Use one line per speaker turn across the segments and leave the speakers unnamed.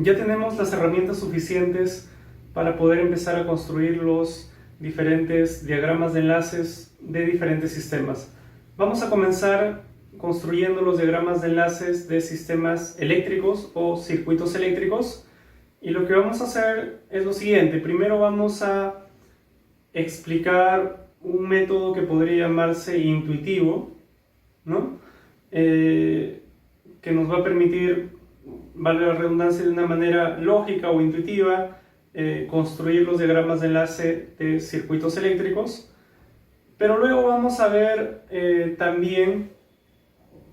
ya tenemos las herramientas suficientes para poder empezar a construir los diferentes diagramas de enlaces de diferentes sistemas. Vamos a comenzar construyendo los diagramas de enlaces de sistemas eléctricos o circuitos eléctricos, y lo que vamos a hacer es lo siguiente. Primero vamos a explicar un método que podría llamarse intuitivo, ¿no? Que nos va a permitir, vale la redundancia, de una manera lógica o intuitiva, construir los diagramas de enlace de circuitos eléctricos. Pero luego vamos a ver también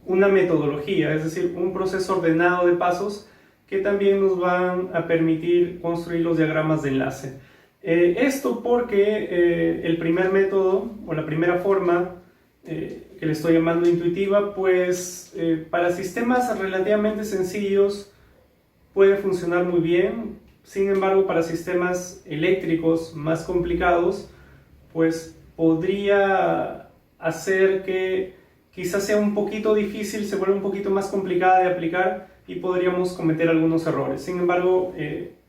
una metodología, es decir, un proceso ordenado de pasos que también nos van a permitir construir los diagramas de enlace. Esto porque el primer método o la primera forma que le estoy llamando intuitiva, pues para sistemas relativamente sencillos puede funcionar muy bien. Sin embargo, para sistemas eléctricos más complicados, pues podría hacer que quizás sea un poquito difícil, se vuelva un poquito más complicada de aplicar y podríamos cometer algunos errores. Sin embargo,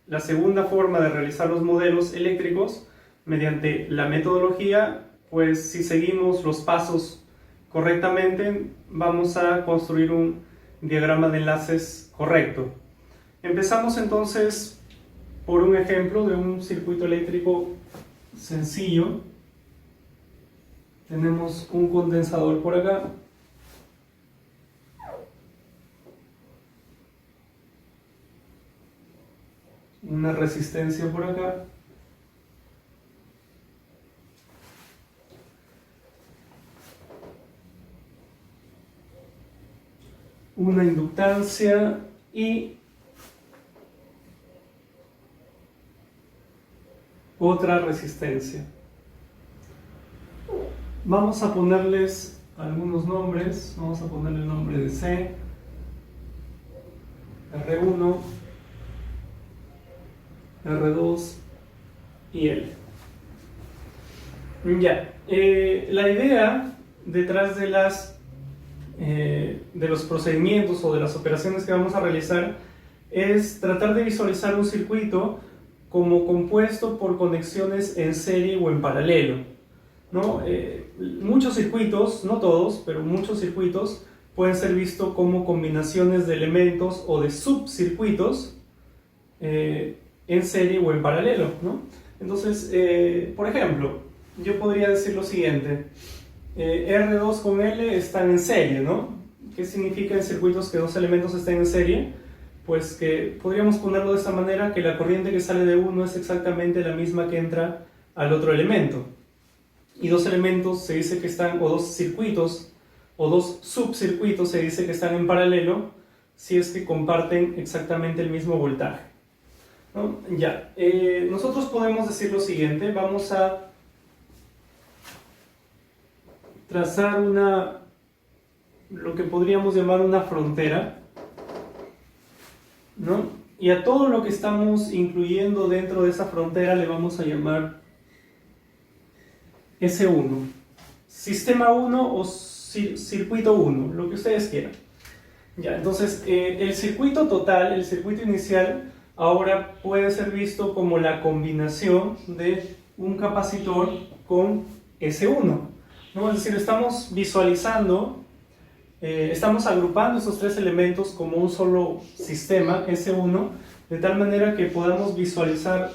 la segunda forma de realizar los modelos eléctricos mediante la metodología, pues si seguimos los pasos correctamente, vamos a construir un diagrama de enlaces correcto. Empezamos entonces por un ejemplo de un circuito eléctrico sencillo. Tenemos un condensador por acá. Una resistencia por acá. Una inductancia y otra resistencia. Vamos a ponerles algunos nombres. Vamos a ponerle el nombre de C, R1, R2 y L. Ya, la idea detrás de los procedimientos o de las operaciones que vamos a realizar es tratar de visualizar un circuito como compuesto por conexiones en serie o en paralelo, ¿no? Muchos circuitos, no todos, pero muchos circuitos pueden ser vistos como combinaciones de elementos o de subcircuitos en serie o en paralelo, ¿no? Entonces, por ejemplo, yo podría decir lo siguiente: R2 con L están en serie, ¿no? ¿Qué significa en circuitos que dos elementos estén en serie? Pues que podríamos ponerlo de esta manera, que la corriente que sale de uno es exactamente la misma que entra al otro elemento. Y dos elementos se dice que están, o dos circuitos, o dos subcircuitos se dice que están en paralelo si es que comparten exactamente el mismo voltaje, ¿no? Ya, nosotros podemos decir lo siguiente. Vamos a trazar lo que podríamos llamar una frontera, ¿no? Y a todo lo que estamos incluyendo dentro de esa frontera le vamos a llamar S1, sistema 1 o circuito 1, lo que ustedes quieran. Ya, entonces el circuito total, el circuito inicial, ahora puede ser visto como la combinación de un capacitor con S1, ¿no? Es decir, estamos visualizando, estamos agrupando esos tres elementos como un solo sistema S1, de tal manera que podamos visualizar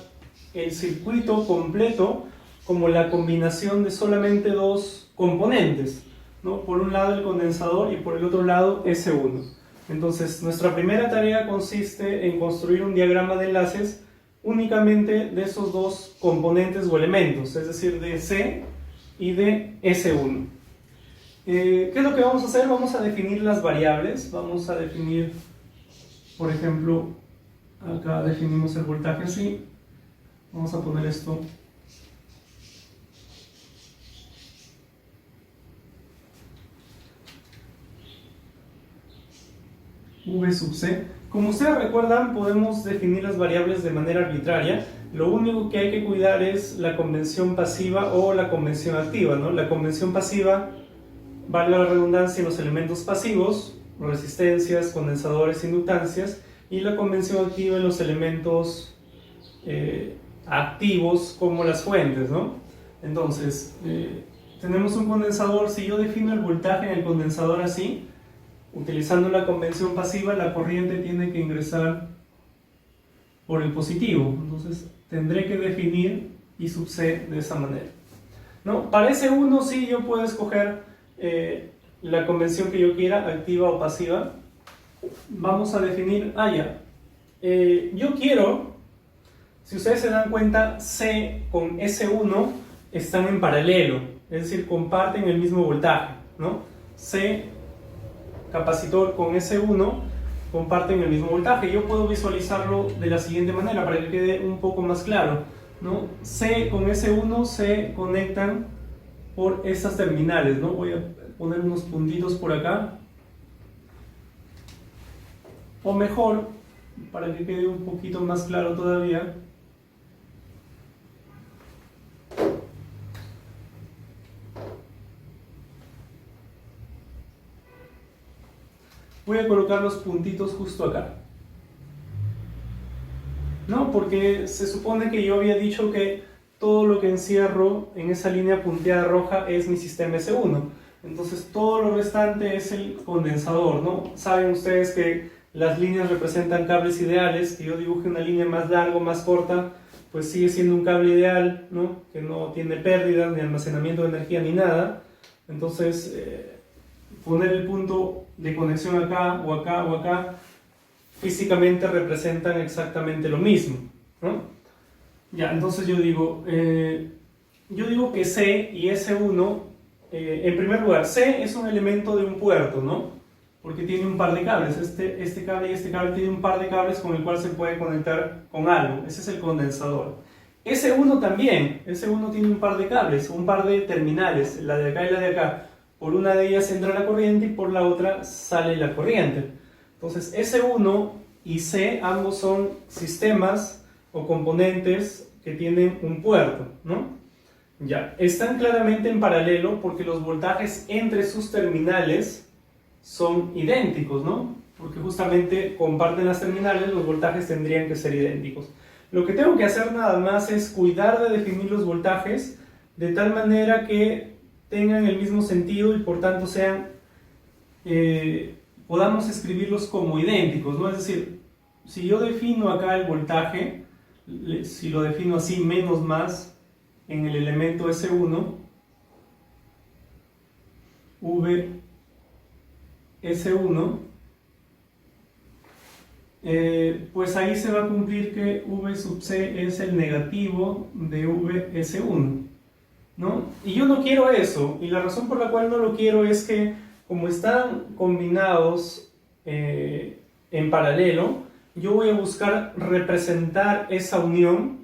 el circuito completo como la combinación de solamente dos componentes, ¿no? Por un lado el condensador y por el otro lado S1. Entonces, nuestra primera tarea consiste en construir un diagrama de enlaces únicamente de esos dos componentes o elementos, es decir, de C y de S1. ¿Qué es lo que vamos a hacer? Vamos a definir las variables. Vamos a definir, por ejemplo, acá definimos el voltaje así. Vamos a poner esto V sub C. Como ustedes recuerdan, podemos definir las variables de manera arbitraria. Lo único que hay que cuidar es la convención pasiva o la convención activa, ¿no? La convención pasiva, valga la redundancia, en los elementos pasivos, resistencias, condensadores, inductancias, y la convención activa en los elementos activos como las fuentes, ¿no? Entonces, tenemos un condensador. Si yo defino el voltaje en el condensador así, utilizando la convención pasiva, la corriente tiene que ingresar por el positivo. Entonces, tendré que definir I sub C de esa manera, ¿no? Para ese 1 sí yo puedo escoger la convención que yo quiera, activa o pasiva. Vamos a definir, yo quiero, si ustedes se dan cuenta, C con S1 están en paralelo, es decir, comparten el mismo voltaje, ¿no? C, capacitor con S1 comparten el mismo voltaje. Yo puedo visualizarlo de la siguiente manera para que quede un poco más claro, ¿no? C con S1 se conectan por estas terminales, ¿no? Voy a poner unos puntitos por acá, o mejor, para que quede un poquito más claro todavía, voy a colocar los puntitos justo acá, ¿no? Porque se supone que yo había dicho que todo lo que encierro en esa línea punteada roja es mi sistema S1. Entonces todo lo restante es el condensador, ¿no? Saben ustedes que las líneas representan cables ideales. Que yo dibuje una línea más larga o más corta, pues sigue siendo un cable ideal, ¿no? Que no tiene pérdidas, ni almacenamiento de energía, ni nada. Entonces, poner el punto de conexión acá o acá o acá, físicamente representan exactamente lo mismo, ¿no? Ya, entonces yo digo que C y S1, en primer lugar, C es un elemento de un puerto, ¿no? Porque tiene un par de cables. Este cable y este cable tiene un par de cables con el cual se puede conectar con algo. Ese es el condensador. S1 también. S1 tiene un par de cables, un par de terminales, la de acá y la de acá. Por una de ellas entra la corriente y por la otra sale la corriente. Entonces S1 y C ambos son sistemas o componentes que tienen un puerto, ¿no? Ya, están claramente en paralelo porque los voltajes entre sus terminales son idénticos, ¿no? Porque justamente comparten las terminales, los voltajes tendrían que ser idénticos. Lo que tengo que hacer nada más es cuidar de definir los voltajes de tal manera que tengan el mismo sentido y por tanto sean, podamos escribirlos como idénticos, ¿no? Es decir, si yo defino acá el voltaje, si lo defino así, menos más, en el elemento S1, V S1, pues ahí se va a cumplir que V sub C es el negativo de V S1, ¿no? Y yo no quiero eso, y la razón por la cual no lo quiero es que como están combinados en paralelo, yo voy a buscar representar esa unión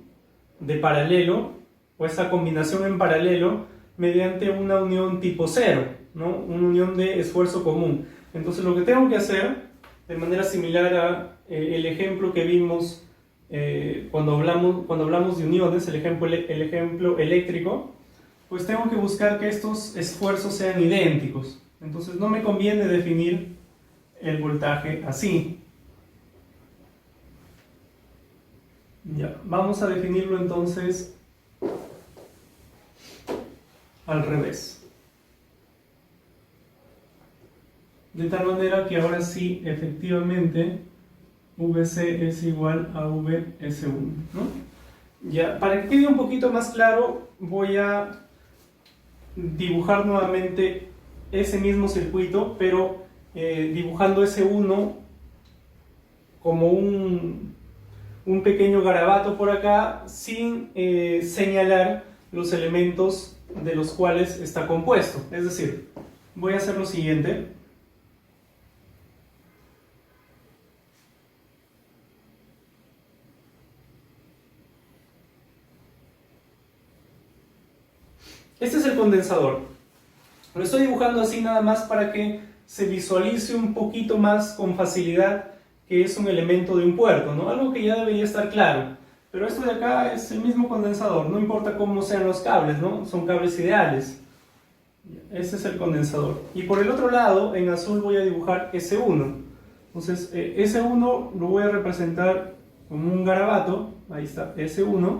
de paralelo o esa combinación en paralelo mediante una unión tipo 0, ¿no? Una unión de esfuerzo común. Entonces lo que tengo que hacer, de manera similar a el ejemplo que vimos cuando hablamos de uniones, el ejemplo eléctrico, pues tengo que buscar que estos esfuerzos sean idénticos. Entonces no me conviene definir el voltaje así. Ya, vamos a definirlo entonces al revés. De tal manera que ahora sí, efectivamente, VC es igual a VS1, ¿no? Ya, para que quede un poquito más claro, voy a dibujar nuevamente ese mismo circuito, pero dibujando S1 como un pequeño garabato por acá, sin señalar los elementos de los cuales está compuesto. Es decir, voy a hacer lo siguiente. Este es el condensador. Lo estoy dibujando así nada más para que se visualice un poquito más con facilidad que es un elemento de un puerto, ¿no? Algo que ya debería estar claro. Pero esto de acá es el mismo condensador, no importa cómo sean los cables, ¿no? Son cables ideales. Este es el condensador. Y por el otro lado, en azul voy a dibujar S1. Entonces, S1 lo voy a representar como un garabato. Ahí está, S1.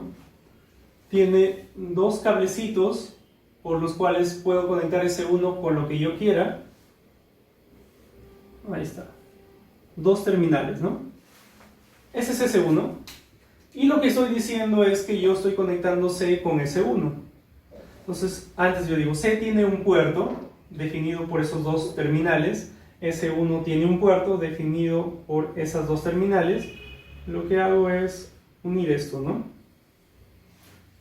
Tiene dos cablecitos por los cuales puedo conectar S1 con lo que yo quiera. Ahí está. Dos terminales, ¿no? Ese es S1. Y lo que estoy diciendo es que yo estoy conectando C con S1. Entonces, antes yo digo, C tiene un puerto definido por esos dos terminales. S1 tiene un puerto definido por esas dos terminales. Lo que hago es unir esto, ¿no?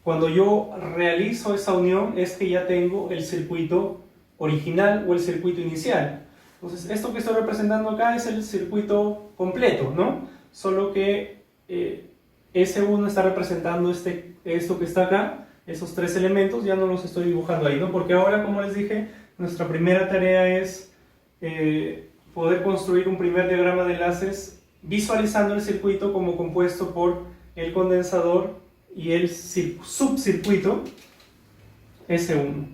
Cuando yo realizo esa unión es que ya tengo el circuito original o el circuito inicial. Entonces, esto que estoy representando acá es el circuito completo, ¿no? Solo que S1 está representando esto que está acá, esos tres elementos, ya no los estoy dibujando ahí, ¿no? Porque ahora, como les dije, nuestra primera tarea es poder construir un primer diagrama de enlaces visualizando el circuito como compuesto por el condensador y el subcircuito S1.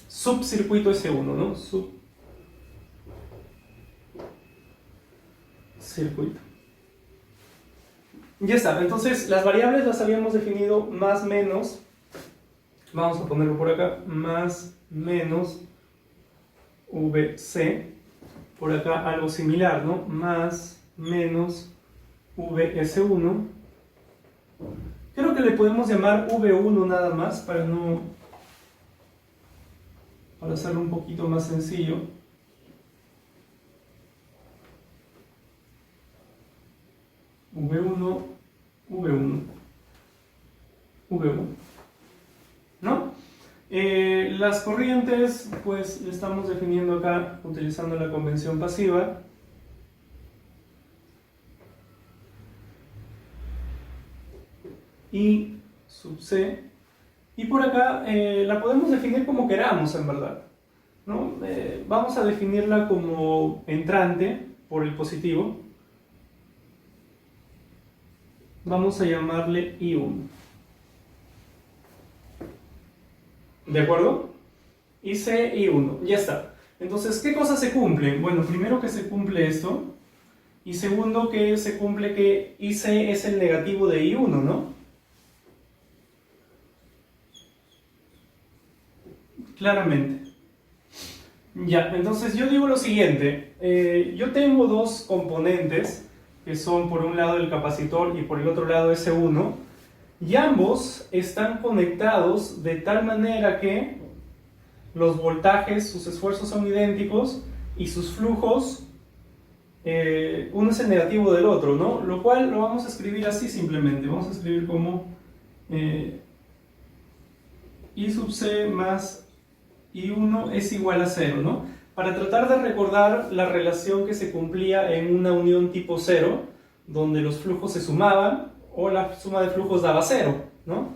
Subcircuito S1, ¿no? Subcircuito. Ya está, entonces las variables las habíamos definido más menos, vamos a ponerlo por acá, más menos VC, por acá algo similar, ¿no? Más menos VS1. Creo que le podemos llamar V1 nada más para hacerlo un poquito más sencillo. V1, V1, V1, ¿no? Las corrientes, pues, le estamos definiendo acá utilizando la convención pasiva. I sub C. Y por acá la podemos definir como queramos, en verdad, ¿no? Vamos a definirla como entrante por el positivo. Vamos a llamarle I1. ¿De acuerdo? IC, I1. Ya está. Entonces, ¿qué cosas se cumplen? Bueno, primero que se cumple esto. Y segundo que se cumple que IC es el negativo de I1, ¿no? Claramente. Ya, entonces yo digo lo siguiente. Yo tengo dos componentes que son por un lado el capacitor y por el otro lado S1, y ambos están conectados de tal manera que los voltajes, sus esfuerzos son idénticos y sus flujos, uno es el negativo del otro, ¿no? Lo cual lo vamos a escribir así simplemente, vamos a escribir como I sub C más I1 es igual a 0, ¿no? Para tratar de recordar la relación que se cumplía en una unión tipo 0, donde los flujos se sumaban o la suma de flujos daba 0, ¿no?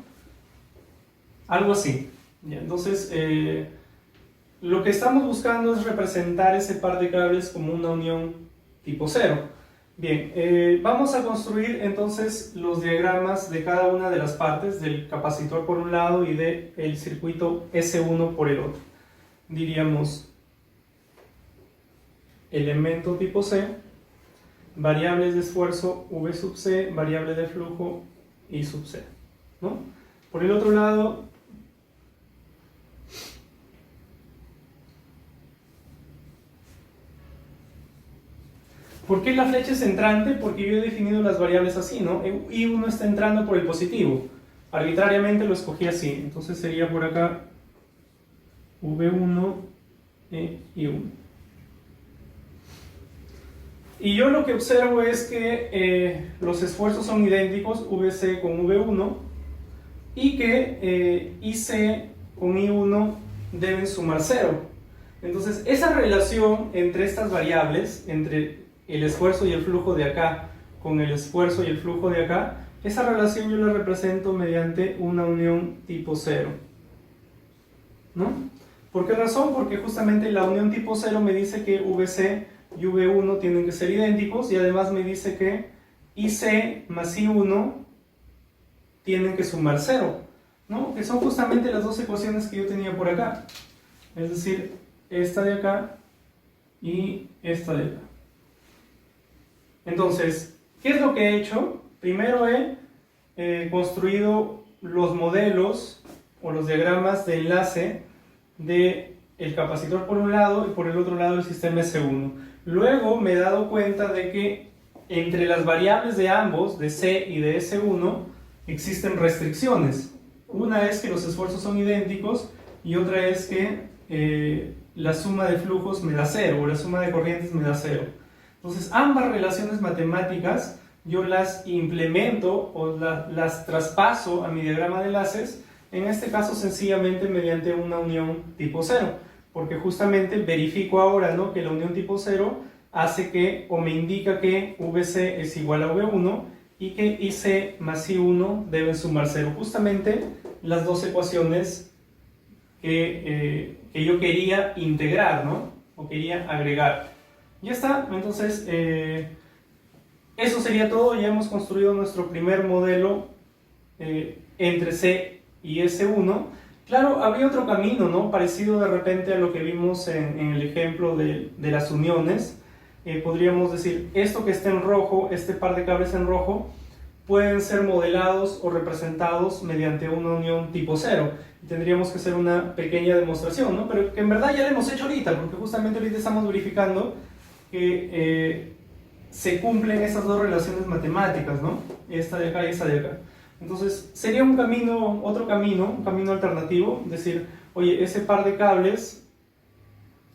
Algo así. Ya, entonces, lo que estamos buscando es representar ese par de cables como una unión tipo 0. Bien, vamos a construir entonces los diagramas de cada una de las partes, del capacitor por un lado y del circuito S1 por el otro. Diríamos elemento tipo C, variables de esfuerzo V sub C, variable de flujo I sub C, ¿no? Por el otro lado, ¿por qué la flecha es entrante? Porque yo he definido las variables así, ¿no? I1 está entrando por el positivo, arbitrariamente lo escogí así, entonces sería por acá V1 e I1. Y yo lo que observo es que los esfuerzos son idénticos, VC con V1, y que IC con I1 deben sumar 0. Entonces, esa relación entre estas variables, entre el esfuerzo y el flujo de acá con el esfuerzo y el flujo de acá, esa relación yo la represento mediante una unión tipo 0, ¿no? ¿Por qué razón? Porque justamente la unión tipo 0 me dice que VC y V1 tienen que ser idénticos, y además me dice que IC más I1 tienen que sumar 0, ¿no? Que son justamente las dos ecuaciones que yo tenía por acá, es decir, esta de acá y esta de acá. Entonces, ¿qué es lo que he hecho? Primero he construido los modelos o los diagramas de enlace del capacitor por un lado y por el otro lado el sistema S1. Luego me he dado cuenta de que entre las variables de ambos, de C y de S1, existen restricciones. Una es que los esfuerzos son idénticos y otra es que la suma de flujos me da 0 o la suma de corrientes me da 0. Entonces ambas relaciones matemáticas yo las implemento o las traspaso a mi diagrama de enlaces, en este caso sencillamente mediante una unión tipo 0, porque justamente verifico ahora, ¿no?, que la unión tipo 0 hace que, o me indica que VC es igual a V1 y que IC más I1 deben sumar 0. Justamente las dos ecuaciones que yo quería integrar, ¿no?, o quería agregar. Ya está, entonces eso sería todo. Ya hemos construido nuestro primer modelo entre C y S1. Claro, habría otro camino, ¿no?, parecido de repente a lo que vimos en el ejemplo de las uniones. Podríamos decir, esto que está en rojo, este par de cables en rojo, pueden ser modelados o representados mediante una unión tipo 0. Y tendríamos que hacer una pequeña demostración, ¿no?, pero que en verdad ya la hemos hecho ahorita, porque justamente ahorita estamos verificando que se cumplen esas dos relaciones matemáticas, ¿no?, esta de acá y esta de acá. Entonces sería un camino, otro camino, un camino alternativo, decir, oye, ese par de cables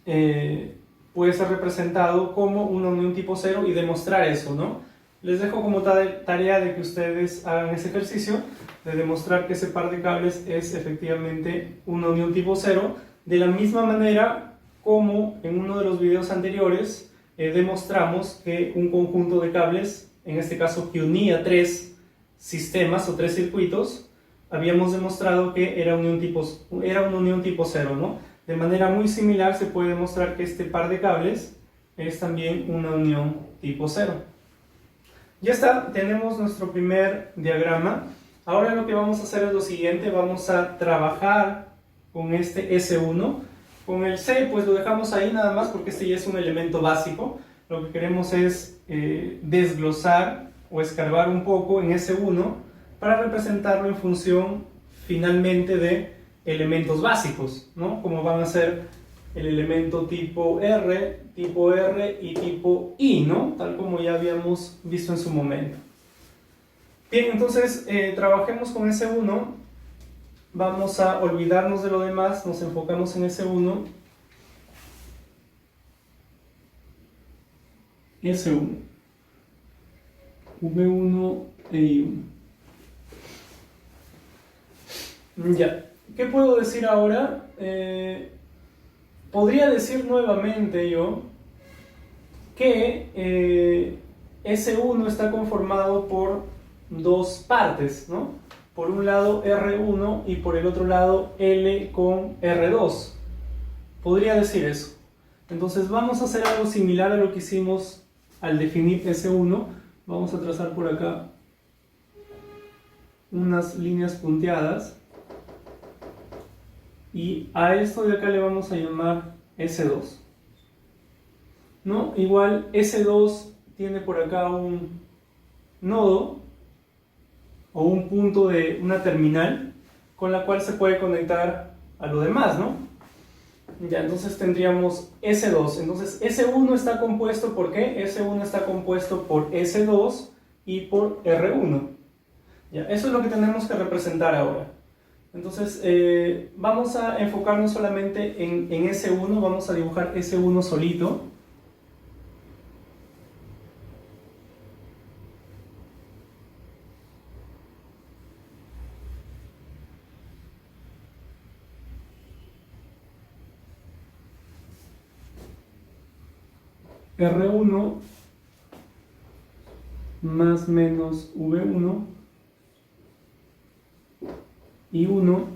puede ser representado como una unión tipo 0 y demostrar eso, ¿no? Les dejo como tarea de que ustedes hagan ese ejercicio de demostrar que ese par de cables es efectivamente una unión tipo 0, de la misma manera como en uno de los videos anteriores demostramos que un conjunto de cables, en este caso que unía 3 sistemas o 3 circuitos, habíamos demostrado que era una unión tipo 0, ¿no? De manera muy similar se puede demostrar que este par de cables es también una unión tipo 0. Ya está, tenemos nuestro primer diagrama. Ahora lo que vamos a hacer es lo siguiente, vamos a trabajar con este S1. Con el C pues lo dejamos ahí nada más porque este ya es un elemento básico. Lo que queremos es desglosar o escarbar un poco en S1 para representarlo en función finalmente de elementos básicos, ¿no?, como van a ser el elemento tipo R y tipo I, ¿no?, tal como ya habíamos visto en su momento. Bien, entonces trabajemos con S1. Vamos a olvidarnos de lo demás, nos enfocamos en S1. S1, V1 e I1. Ya, ¿qué puedo decir ahora? Podría decir nuevamente yo que S1 está conformado por dos partes, ¿no? Por un lado R1 y por el otro lado L con R2. Podría decir eso. Entonces vamos a hacer algo similar a lo que hicimos al definir S1. Vamos a trazar por acá unas líneas punteadas. Y a esto de acá le vamos a llamar S2. ¿No? Igual S2 tiene por acá un nodo o un punto de una terminal con la cual se puede conectar a lo demás, ¿no? Ya, entonces tendríamos S2. Entonces S1 está compuesto ¿por qué? S1 está compuesto por S2 y por R1. Ya, eso es lo que tenemos que representar ahora. Entonces vamos a enfocarnos solamente en S1, vamos a dibujar S1 solito. R1 más menos V1 y 1,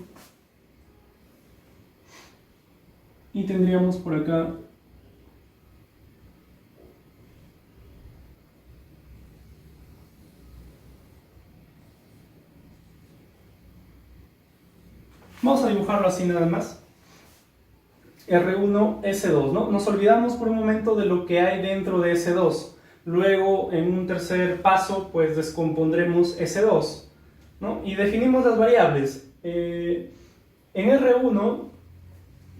y tendríamos por acá vamos a dibujarlo así nada más. R1, S2, ¿no? Nos olvidamos por un momento de lo que hay dentro de S2. Luego, en un tercer paso, pues descompondremos S2, ¿no? Y definimos las variables. En R1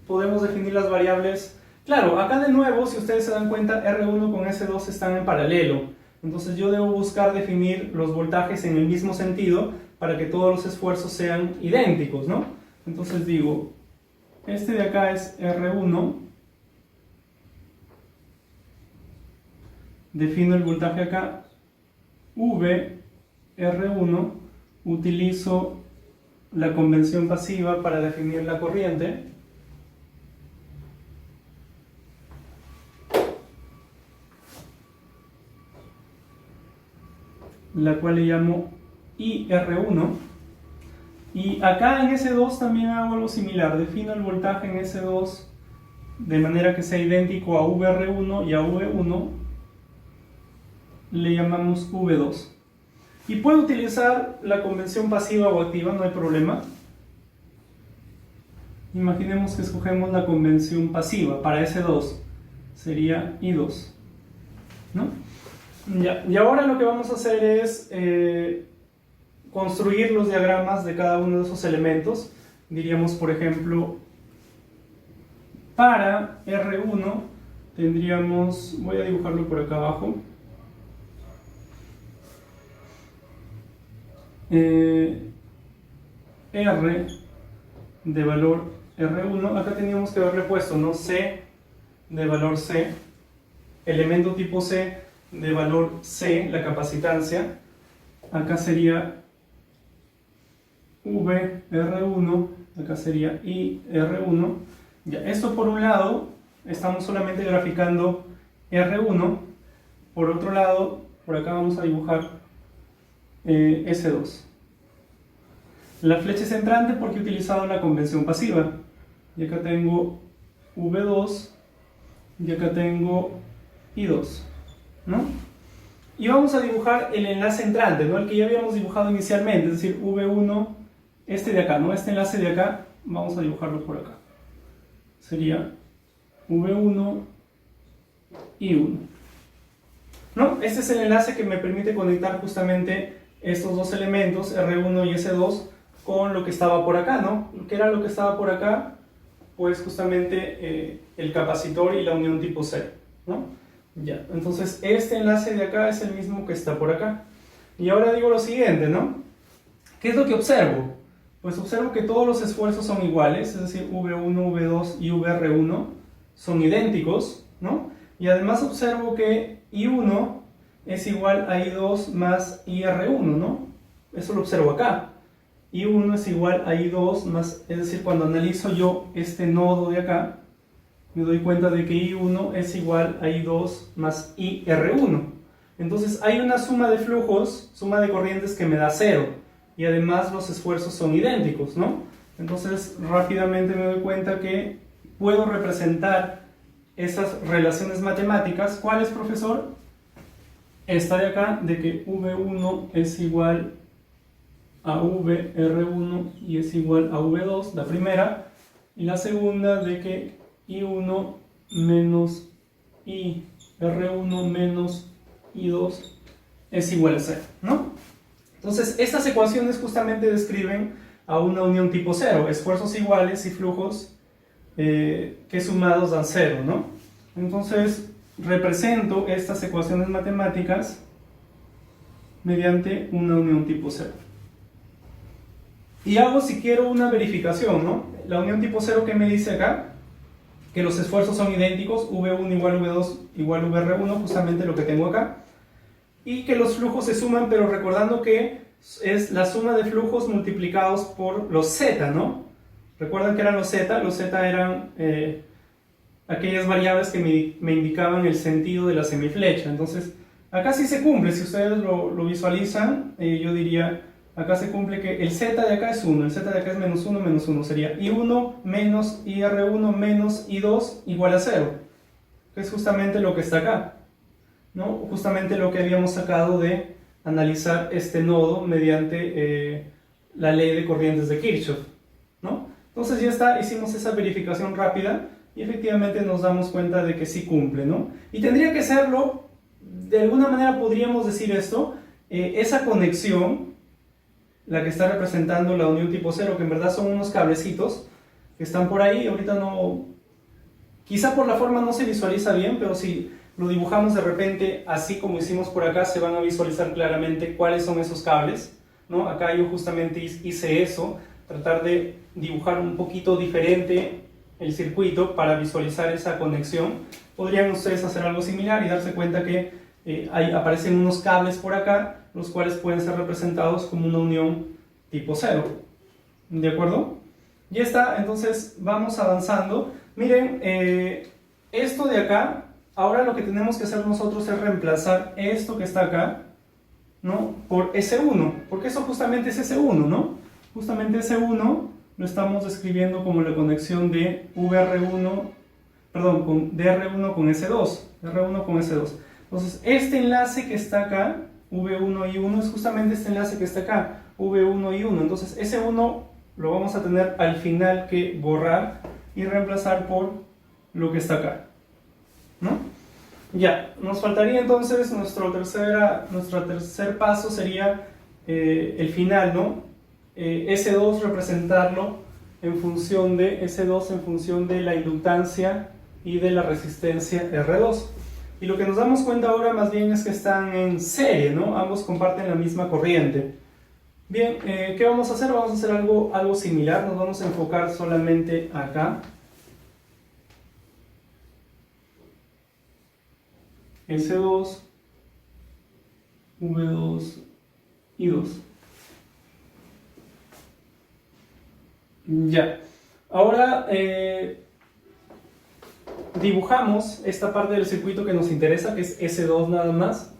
podemos definir las variables. Claro, acá de nuevo, si ustedes se dan cuenta, R1 con S2 están en paralelo. Entonces yo debo buscar definir los voltajes en el mismo sentido para que todos los esfuerzos sean idénticos, ¿no? Entonces digo, este de acá es R1. Defino el voltaje acá, V, R1, utilizo la convención pasiva para definir la corriente. La cual le llamo IR1. Y acá en S2 también hago algo similar, defino el voltaje en S2 de manera que sea idéntico a VR1 y a V1, le llamamos V2. Y puedo utilizar la convención pasiva o activa, no hay problema. Imaginemos que escogemos la convención pasiva para S2, sería I2, ¿no? Ya. Y ahora lo que vamos a hacer es construir los diagramas de cada uno de esos elementos. Diríamos, por ejemplo, para R1 tendríamos, voy a dibujarlo por acá abajo, R de valor R1, acá teníamos que haberle puesto, ¿no? C de valor C, elemento tipo C de valor C, la capacitancia, acá sería VR1, acá sería IR1. Ya, esto por un lado, estamos solamente graficando R1, por otro lado, por acá vamos a dibujar S2. La flecha es entrante porque he utilizado la convención pasiva. Y acá tengo V2 y acá tengo I2, ¿no? Y vamos a dibujar el enlace entrante, ¿no? El que ya habíamos dibujado inicialmente, es decir, V1, este de acá, ¿no? Este enlace de acá, vamos a dibujarlo por acá. Sería V1, I1. ¿No? Este es el enlace que me permite conectar justamente estos dos elementos, R1 y S2, con lo que estaba por acá, ¿no? ¿Qué era lo que estaba por acá? Pues justamente el capacitor y la unión tipo C, ¿no? Ya, entonces este enlace de acá es el mismo que está por acá. Y ahora digo lo siguiente, ¿no? ¿Qué es lo que observo? Pues observo que todos los esfuerzos son iguales, es decir, V1, V2 y VR1 son idénticos, ¿no? Y además observo que I1 es igual a I2 más IR1, ¿no? Eso lo observo acá. I1 es igual a I2 más, es decir, cuando analizo yo este nodo de acá, me doy cuenta de que I1 es igual a I2 más IR1. Entonces hay una suma de flujos, suma de corrientes que me da 0. Y además los esfuerzos son idénticos, ¿no? Entonces rápidamente me doy cuenta que puedo representar esas relaciones matemáticas. ¿Cuál es, profesor? Esta de acá, de que V1 es igual a VR1 y es igual a V2, la primera. Y la segunda, de que I1 menos IR1 menos I2 es igual a 0, ¿no? Entonces, estas ecuaciones justamente describen a una unión tipo 0, esfuerzos iguales y flujos que sumados dan 0, ¿no? Entonces, represento estas ecuaciones matemáticas mediante una unión tipo 0. Y hago, si quiero, una verificación, ¿no? La unión tipo 0, ¿qué me dice acá? Que los esfuerzos son idénticos, V1 igual V2 igual VR1, justamente lo que tengo acá. Y que los flujos se suman, pero recordando que es la suma de flujos multiplicados por los Z, ¿no? ¿Recuerdan que eran los Z? Los Z eran aquellas variables que me indicaban el sentido de la semiflecha. Entonces, acá sí se cumple. Si ustedes lo visualizan, yo diría, acá se cumple que el Z de acá es 1, el Z de acá es menos 1, sería I1 menos IR1 menos I2 igual a 0, que es justamente lo que está acá, ¿no? Justamente lo que habíamos sacado de analizar este nodo mediante la ley de corrientes de Kirchhoff, ¿no? Entonces ya está, hicimos esa verificación rápida y efectivamente nos damos cuenta de que sí cumple, ¿no? Y tendría que serlo de alguna manera podríamos decir esto, esa conexión, la que está representando la unión tipo 0, que en verdad son unos cablecitos que están por ahí, ahorita no, quizá por la forma no se visualiza bien, pero si lo dibujamos de repente así como hicimos por acá, se van a visualizar claramente cuáles son esos cables, ¿no? Acá yo justamente hice eso, tratar de dibujar un poquito diferente el circuito para visualizar esa conexión. Podrían ustedes hacer algo similar y darse cuenta que aparecen unos cables por acá, los cuales pueden ser representados como una unión tipo 0. ¿De acuerdo? Ya está, entonces vamos avanzando. Miren, esto de acá, ahora lo que tenemos que hacer nosotros es reemplazar esto que está acá, ¿no? Por S1, porque eso justamente es S1, ¿no? Justamente S1 lo estamos describiendo como la conexión de VR1, perdón, con DR1 con S2, DR1 con S2. Entonces, este enlace que está acá, V1 y 1, es justamente este enlace que está acá, V1 y 1. Entonces, S1 lo vamos a tener al final que borrar y reemplazar por lo que está acá, ¿no? Ya, nos faltaría entonces nuestro tercer paso sería el final, ¿no? S2 representarlo en función de la inductancia y de la resistencia R2. Y lo que nos damos cuenta ahora más bien es que están en serie, ¿no? Ambos comparten la misma corriente. Bien, ¿qué vamos a hacer? Vamos a hacer algo similar, nos vamos a enfocar solamente acá. S2, V2 y 2. Ya. Ahora dibujamos esta parte del circuito que nos interesa, que es S2 nada más.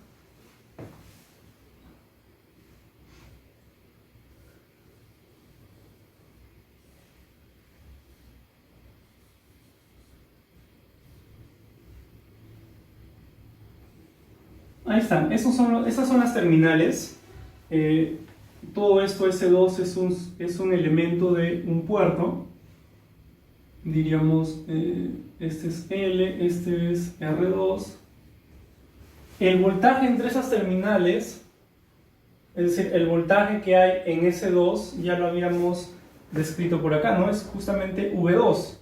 Ahí están, esas son las terminales. Todo esto S2 es un elemento de un puerto. Diríamos, este es L, este es R2. El voltaje entre esas terminales, es decir, el voltaje que hay en S2, ya lo habíamos descrito por acá, ¿no? Es justamente V2,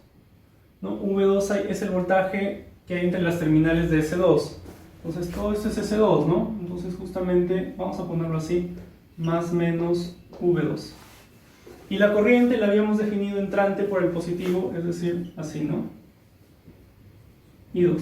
¿no? V2 es el voltaje que hay entre las terminales de S2. Entonces todo esto es S2, ¿no? Entonces justamente, vamos a ponerlo así, más menos V2. Y la corriente la habíamos definido entrante por el positivo, es decir, así, ¿no? I2.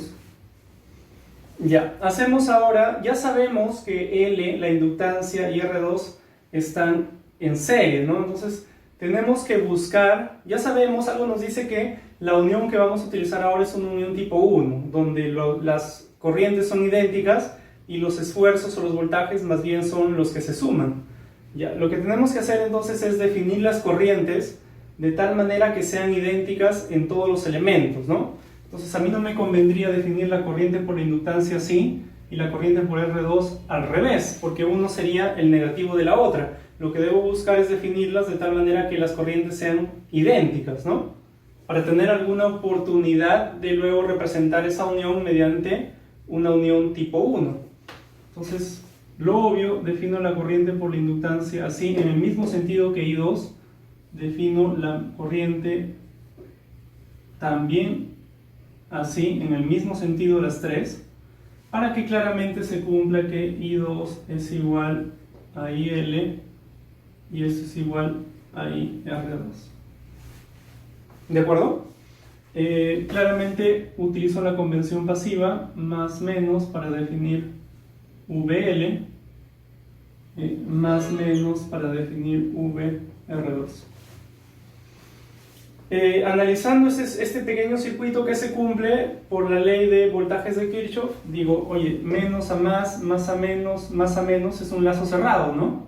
Ya, hacemos ahora, ya sabemos que L, la inductancia, y R2 están en serie, ¿no? Entonces tenemos que buscar, ya sabemos, algo nos dice que la unión que vamos a utilizar ahora es una unión tipo 1, donde las corrientes son idénticas y los esfuerzos o los voltajes más bien son los que se suman. Ya, lo que tenemos que hacer entonces es definir las corrientes de tal manera que sean idénticas en todos los elementos, ¿no? Entonces a mí no me convendría definir la corriente por la inductancia así y la corriente por R2 al revés, porque uno sería el negativo de la otra. Lo que debo buscar es definirlas de tal manera que las corrientes sean idénticas, ¿no? Para tener alguna oportunidad de luego representar esa unión mediante una unión tipo 1. Entonces, lo obvio, defino la corriente por la inductancia así, en el mismo sentido que I2, defino la corriente también así, en el mismo sentido las tres, para que claramente se cumpla que I2 es igual a IL y esto es igual a IR2. ¿De acuerdo? Claramente utilizo la convención pasiva más menos para definir VL, más menos para definir VR2. Analizando este pequeño circuito que se cumple por la ley de voltajes de Kirchhoff, digo, oye, menos a más a menos, más a menos es un lazo cerrado, ¿no?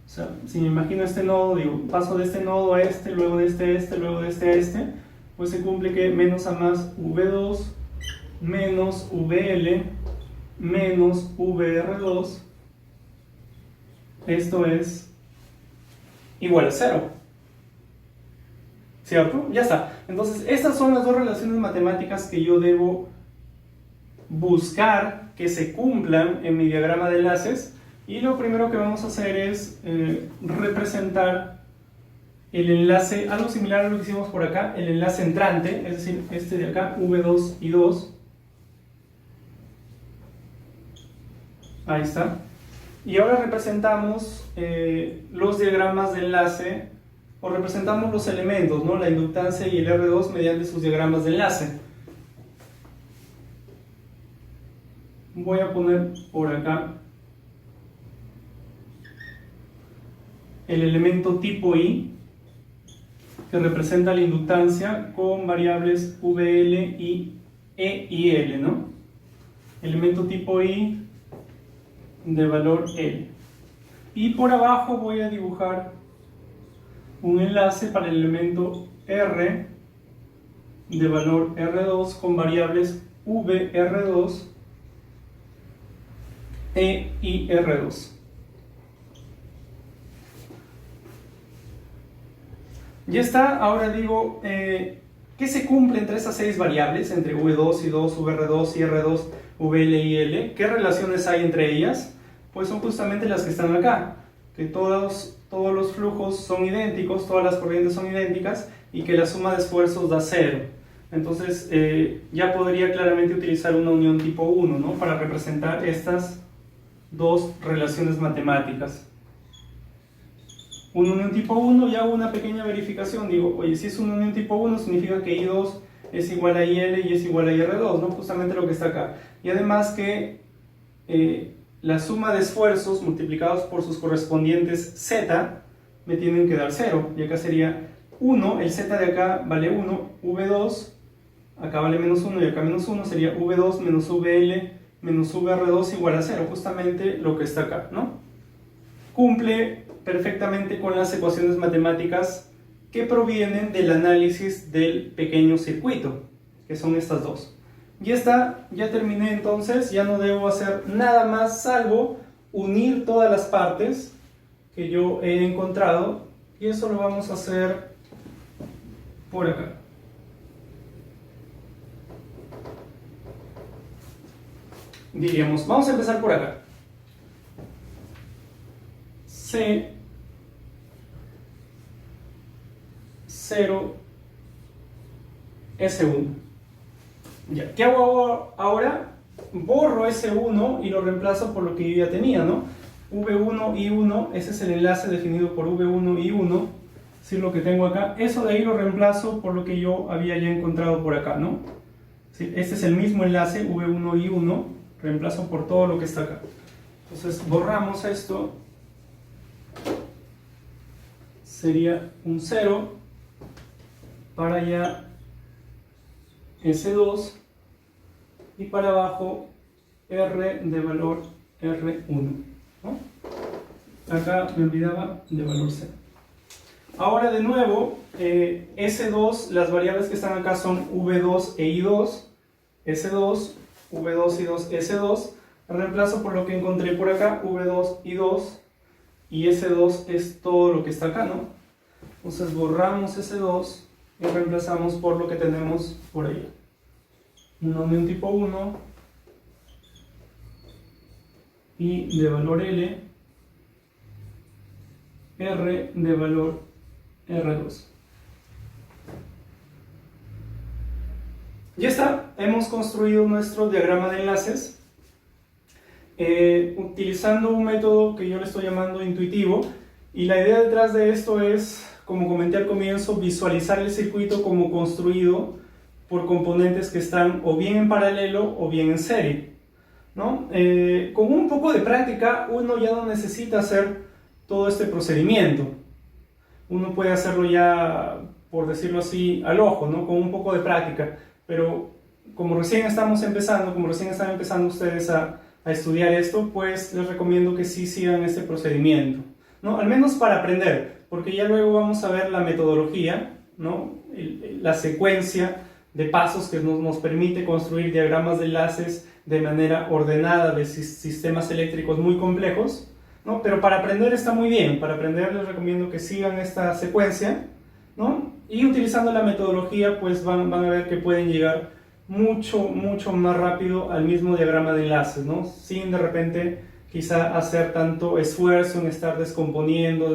O sea, si me imagino este nodo, digo, paso de este nodo a este, luego de este a este, luego de este a este, pues se cumple que menos a más V2 menos VL menos VR2, esto es igual a 0. ¿Cierto? Ya está. Entonces, estas son las dos relaciones matemáticas que yo debo buscar que se cumplan en mi diagrama de enlaces, y lo primero que vamos a hacer es representar el enlace, algo similar a lo que hicimos por acá, el enlace entrante, es decir, este de acá, V2 y 2. Ahí está. Y ahora representamos los diagramas de enlace, o representamos los elementos, ¿no? La inductancia y el R2 mediante sus diagramas de enlace. Voy a poner por acá el elemento tipo I, que representa la inductancia con variables VL y E y L, ¿no? Elemento tipo I de valor L. Y por abajo voy a dibujar un enlace para el elemento R de valor R2 con variables VR2 E y R2. Ya está. Ahora digo, ¿qué se cumple entre esas 6 variables? Entre V2 y 2, VR2 y R2, VL y L. ¿Qué relaciones hay entre ellas? Pues son justamente las que están acá. Que todos los flujos son idénticos, todas las corrientes son idénticas y que la suma de esfuerzos da 0. Entonces ya podría claramente utilizar una unión tipo 1, ¿no? Para representar estas dos relaciones matemáticas. Una unión tipo 1, y hago una pequeña verificación. Digo, oye, si es una unión tipo 1 significa que I2 es igual a IL y es igual a IR2, ¿no? Justamente lo que está acá. Y además que la suma de esfuerzos multiplicados por sus correspondientes Z me tienen que dar 0. Y acá sería 1, el Z de acá vale 1, V2, acá vale menos 1 y acá menos 1, sería V2 menos VL menos VR2 igual a 0, justamente lo que está acá, ¿no? Cumple perfectamente con las ecuaciones matemáticas que provienen del análisis del pequeño circuito, que son estas dos. Ya está, ya terminé entonces, ya no debo hacer nada más salvo unir todas las partes que yo he encontrado, y eso lo vamos a hacer por acá. Diríamos, vamos a empezar por acá. C 0 S1. Ya, ¿qué hago ahora? Borro S1 y lo reemplazo por lo que yo ya tenía, ¿no? V1 I1, ese es el enlace definido por V1 I1, es decir, lo que tengo acá. Eso de ahí lo reemplazo por lo que yo había ya encontrado por acá, ¿no? Sí, este es el mismo enlace, V1 I1, reemplazo por todo lo que está acá. Entonces borramos esto, sería un 0 para allá S2 y para abajo R de valor R1, ¿no? Acá me olvidaba de valor 0. Ahora de nuevo, S2, las variables que están acá son V2 e I2, S2, V2 y 2, S2, reemplazo por lo que encontré por acá, V2 y 2, y S2 es todo lo que está acá, ¿no? Entonces borramos S2 y reemplazamos por lo que tenemos por ahí. Una unión tipo 1 y de valor L, R de valor R2. Ya está, hemos construido nuestro diagrama de enlaces utilizando un método que yo le estoy llamando intuitivo, y la idea detrás de esto es, como comenté al comienzo, visualizar el circuito como construido por componentes que están o bien en paralelo o bien en serie, ¿no? Con un poco de práctica uno ya no necesita hacer todo este procedimiento. Uno puede hacerlo ya, por decirlo así, al ojo, ¿no? Con un poco de práctica. Pero como recién estamos empezando, como recién están empezando ustedes a estudiar esto, pues les recomiendo que sí sigan este procedimiento, ¿no? Al menos para aprender, porque ya luego vamos a ver la metodología, ¿no? La secuencia de pasos que nos permite construir diagramas de enlaces de manera ordenada de sistemas eléctricos muy complejos, ¿no? Pero para aprender está muy bien. Para aprender les recomiendo que sigan esta secuencia, ¿no? Y utilizando la metodología pues van a ver que pueden llegar mucho más rápido al mismo diagrama de enlaces, ¿no? Sin de repente quizá hacer tanto esfuerzo en estar descomponiendo.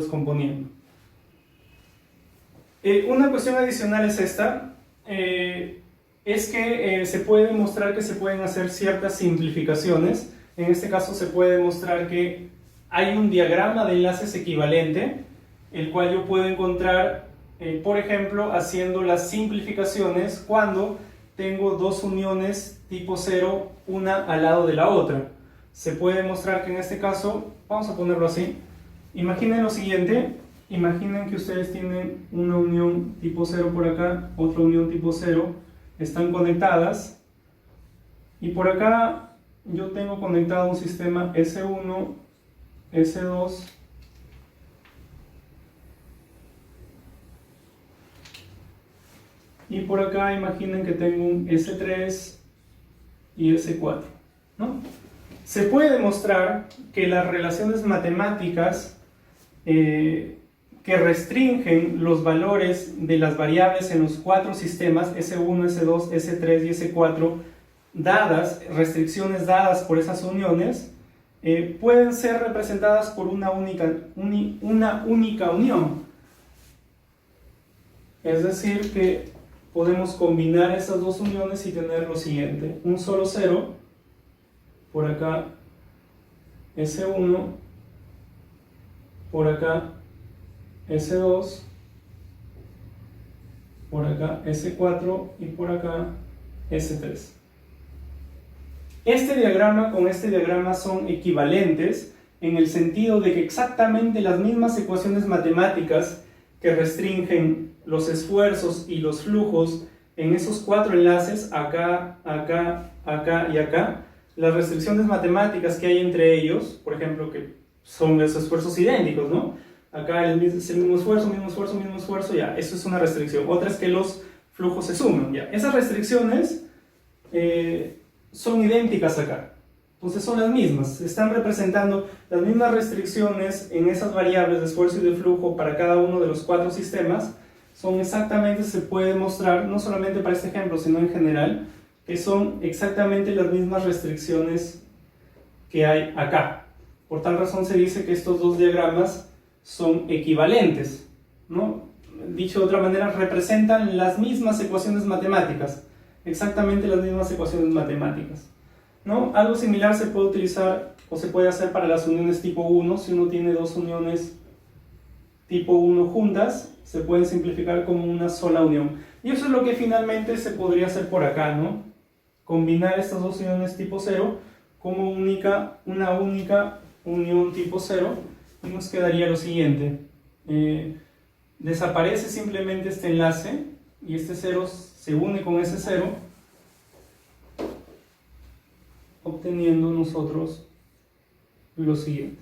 Una cuestión adicional es esta, es que se puede demostrar que se pueden hacer ciertas simplificaciones. En este caso se puede demostrar que hay un diagrama de enlaces equivalente, el cual yo puedo encontrar, por ejemplo, haciendo las simplificaciones cuando tengo dos uniones tipo 0, una al lado de la otra. Se puede demostrar que en este caso, vamos a ponerlo así, imaginen lo siguiente, imaginen que ustedes tienen una unión tipo 0 por acá, otra unión tipo 0, están conectadas, y por acá yo tengo conectado un sistema S1, S2, y por acá imaginen que tengo un S3 y S4, ¿no? Se puede demostrar que las relaciones matemáticas que restringen los valores de las variables en los cuatro sistemas S1, S2, S3 y S4, restricciones dadas por esas uniones, pueden ser representadas por una única unión. Es decir, que podemos combinar esas dos uniones y tener lo siguiente: un solo 0, por acá S1, por acá S2, por acá S4 y por acá S3. Este diagrama con este diagrama son equivalentes en el sentido de que exactamente las mismas ecuaciones matemáticas que restringen los esfuerzos y los flujos en esos cuatro enlaces, acá, acá, acá y acá, las restricciones matemáticas que hay entre ellos, por ejemplo, que son los esfuerzos idénticos, ¿no? Acá es el mismo esfuerzo, ya, eso es una restricción. Otra es que los flujos se suman, ya. Esas restricciones son idénticas acá. Entonces son las mismas, están representando las mismas restricciones en esas variables de esfuerzo y de flujo para cada uno de los cuatro sistemas. Son exactamente, se puede mostrar, no solamente para este ejemplo, sino en general, que son exactamente las mismas restricciones que hay acá. Por tal razón se dice que estos dos diagramas son equivalentes, ¿no? Dicho de otra manera, representan las mismas ecuaciones matemáticas, exactamente las mismas ecuaciones matemáticas, ¿no? Algo similar se puede utilizar o se puede hacer para las uniones tipo 1. Si uno tiene dos uniones tipo 1 juntas, se pueden simplificar como una sola unión. Y eso es lo que finalmente se podría hacer por acá, ¿no? Combinar estas dos uniones tipo 0 como una única unión tipo 0, y nos quedaría lo siguiente. Desaparece simplemente este enlace y este 0 se une con ese 0, obteniendo nosotros lo siguiente.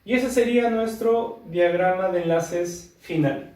Y ese sería nuestro diagrama de enlaces final.